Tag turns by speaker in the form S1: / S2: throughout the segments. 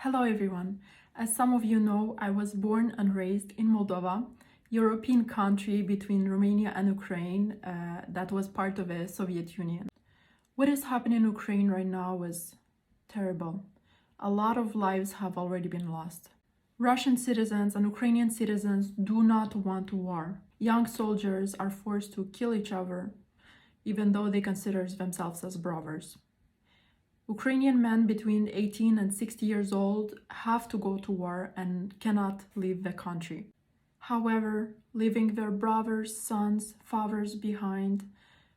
S1: Hello everyone. As some of you know, I was born and raised in Moldova, European country between Romania and Ukraine that was part of the Soviet Union. What is happening in Ukraine right now is terrible. A lot of lives have already been lost. Russian citizens and Ukrainian citizens do not want war. Young soldiers are forced to kill each other, even though they consider themselves as brothers. Ukrainian men between 18 and 60 years old have to go to war and cannot leave the country. However, leaving their brothers, sons, fathers behind,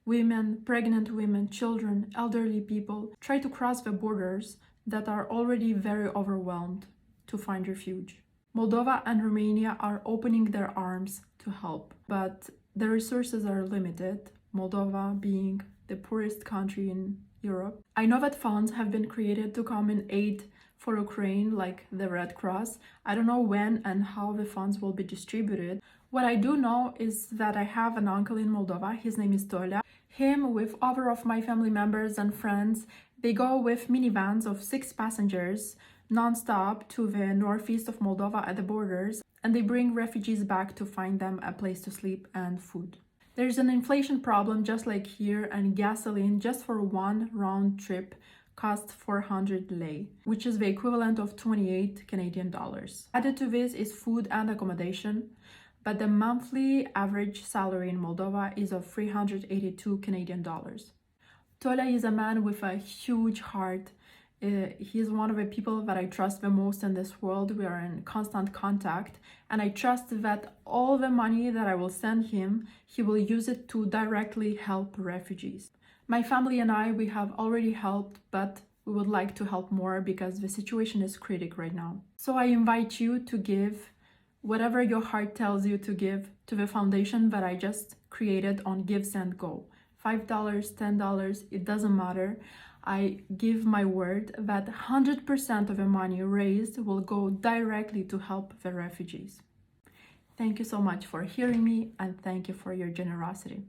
S1: women, pregnant women, children, elderly people try to cross the borders that are already very overwhelmed to find refuge. Moldova and Romania are opening their arms to help, but the resources are limited, Moldova being the poorest country in Europe. I know that funds have been created to come in aid for Ukraine, like the Red Cross. I don't know when and how the funds will be distributed. What I do know is that I have an uncle in Moldova. His name is Tolia. Him with other of my family members and friends, they go with minivans of 6 passengers non-stop to the northeast of Moldova at the borders, and they bring refugees back to find them a place to sleep and food. There's an inflation problem just like here, and gasoline just for one round trip costs 400 lei, which is the equivalent of 28 Canadian dollars. Added to this is food and accommodation, but the monthly average salary in Moldova is of 382 Canadian dollars. Tola is a man with a huge heart. He is one of the people that I trust the most in this world. We are in constant contact, and I trust that all the money that I will send him, he will use it to directly help refugees. My family and I, we have already helped, but we would like to help more because the situation is critical right now. So I invite you to give whatever your heart tells you to give to the foundation that I just created on Give, Send, Go. $5, $10, it doesn't matter. I give my word that 100% of the money raised will go directly to help the refugees. Thank you so much for hearing me, and thank you for your generosity.